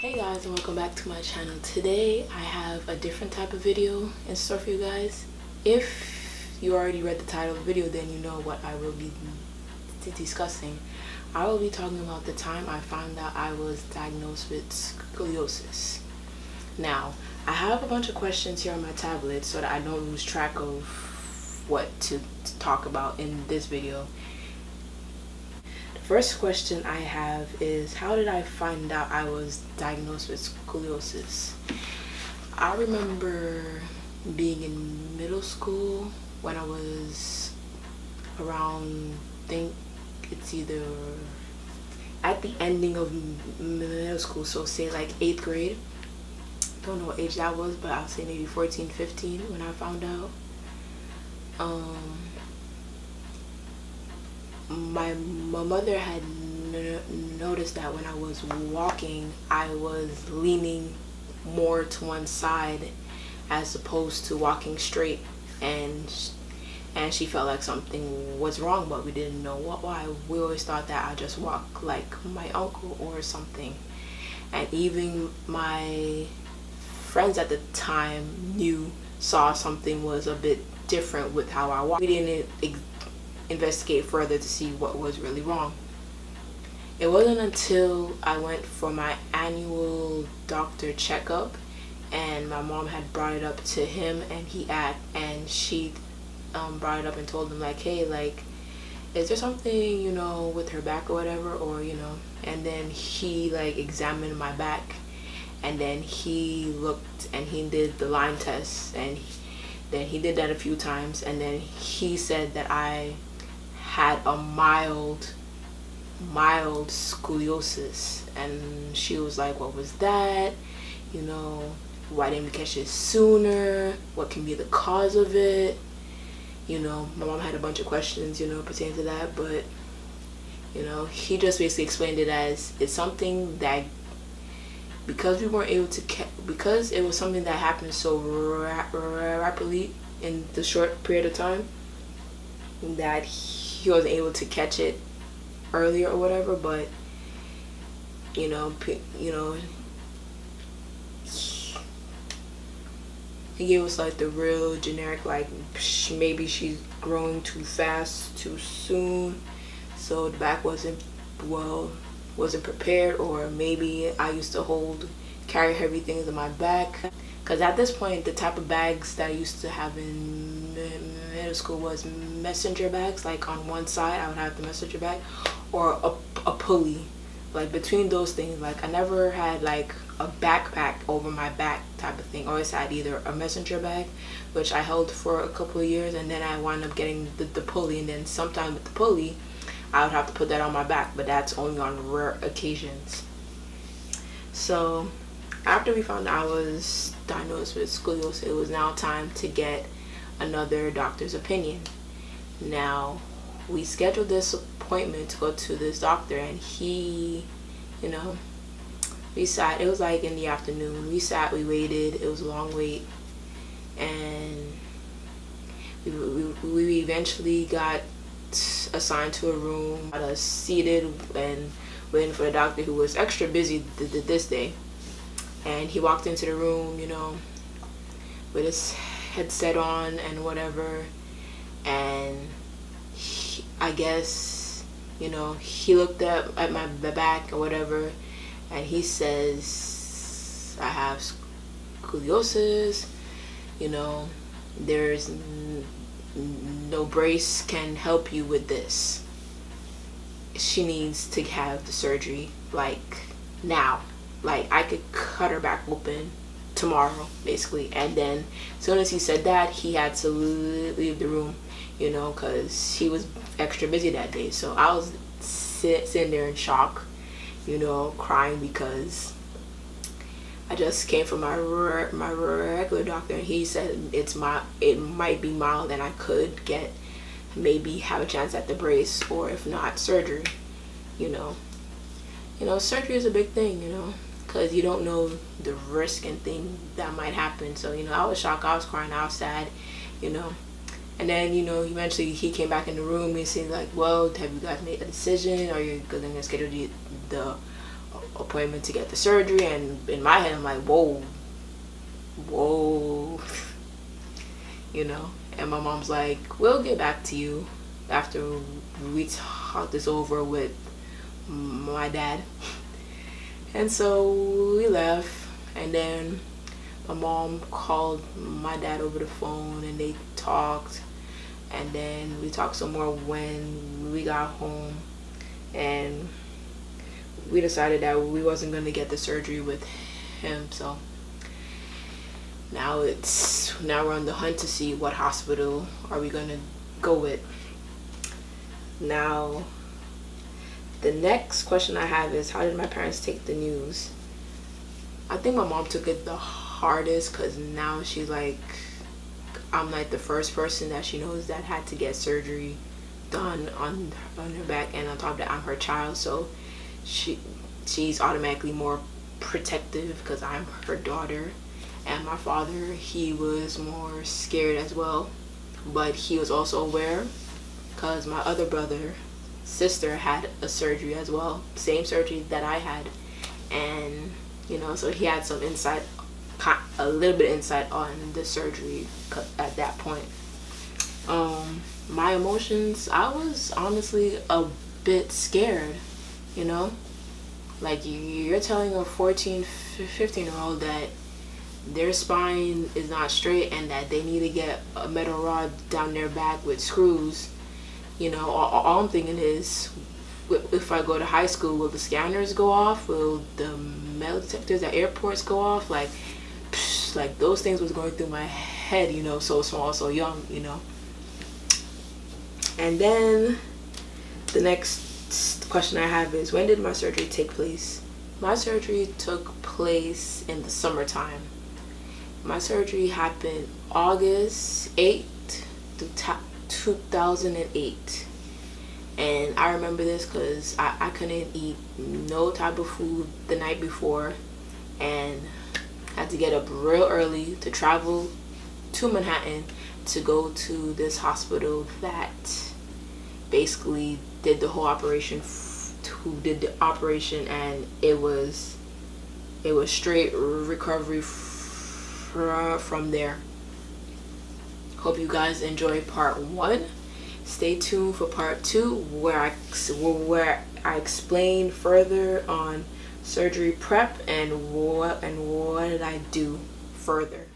Hey guys, and welcome back to my channel. Today I have a different type of video in store for you guys. If you already read the title of the video, then you know what I will be discussing. I will be talking about the time I found out I was diagnosed with scoliosis. Now, I have a bunch of questions here on my tablet so that I don't lose track of what to talk about in this video. First question I have is, how did I find out I was diagnosed with scoliosis? I remember being in middle school when I was around, I think it's either at the ending of middle school, so say like 8th grade. Don't know what age that was, but I'll say maybe 14, 15 when I found out. My mother had noticed that when I was walking, I was leaning more to one side as opposed to walking straight, and she felt like something was wrong, but we didn't know why. We always thought that I just walked like my uncle or something, and even my friends at the time saw something was a bit different with how I walked. We didn't investigate further to see what was really wrong. It wasn't until I went for my annual doctor checkup and my mom had brought it up to him, and she brought it up and told him like, hey, like, is there something, with her back or whatever, or and then he like examined my back, and then he looked and he did the line test, and then he did that a few times, and then he said that I had a mild scoliosis, and she was like, what was that? Why didn't we catch it sooner? What can be the cause of it? My mom had a bunch of questions, pertaining to that, but he just basically explained it as, it's something that because we weren't able to because it was something that happened so rapidly in the short period of time, that he wasn't able to catch it earlier or whatever. But he gave us like the real generic, like, maybe she's growing too fast too soon, so the back wasn't prepared, or maybe I used to carry heavy things in my back. Because at this point, the type of bags that I used to have in middle school was messenger bags. Like on one side, I would have the messenger bag, or a pulley. Like between those things, like I never had like a backpack over my back type of thing. I always had either a messenger bag, which I held for a couple of years, and then I wound up getting the pulley, and then sometime with the pulley, I would have to put that on my back, but that's only on rare occasions. So after we found out I was diagnosed with scoliosis, it was now time to get another doctor's opinion. Now, we scheduled this appointment to go to this doctor, and he, we sat, it was like in the afternoon, we waited, it was a long wait, and we eventually got assigned to a room, got us seated and waiting for the doctor, who was extra busy this day. And he walked into the room, with his headset on and whatever, and I guess, he looked up at my back or whatever, and he says, I have scoliosis, there's no brace can help you with this. She needs to have the surgery like now. Like, I could cut her back open tomorrow, basically. And then as soon as he said that, he had to leave the room, because he was extra busy that day. So I was sitting there in shock, crying, because I just came from my regular doctor, and he said it might be mild, and I could maybe have a chance at the brace, or if not, surgery. Surgery is a big thing, because you don't know the risk and thing that might happen. So I was shocked, I was crying, I was sad, and then eventually he came back in the room and said like, well, have you guys made a decision? Are you going to schedule the appointment to get the surgery. And in my head, I'm like, whoa, you know. And my mom's like, we'll get back to you after we talk this over with my dad. And so we left, and then my mom called my dad over the phone, and they talked, and then we talked some more when we got home, and we decided that we wasn't going to get the surgery with him. So now we're on the hunt to see what hospital are we going to go with. Now the next question I have is, how did my parents take the news? I think my mom took it the hardest, because now she's like, I'm like the first person that she knows that had to get surgery done on her back, and on top of that, I'm her child, so she's automatically more protective because I'm her daughter. And my father, he was more scared as well, but he was also aware because my other sister had a surgery as well, same surgery that I had, and you know, so he had some insight, a little bit of insight on the surgery at that point. My emotions, I was honestly a bit scared, you know, like you're telling a 14, 15-year-old that their spine is not straight and that they need to get a metal rod down their back with screws. You know, all I'm thinking is, if I go to high school, will the scanners go off? Will the metal detectors at airports go off? Like those things was going through my head, you know, so small, so young, you know. And then the next question I have is, when did my surgery take place? My surgery took place in the summertime. My surgery happened August 8th, 2008. And I remember this because I couldn't eat no type of food the night before, and had to get up real early to travel to Manhattan to go to this hospital that basically did the whole operation, and it was straight recovery from there. Hope you guys enjoy part 1. Stay tuned for part 2, where I explain further on surgery prep and what did I do further.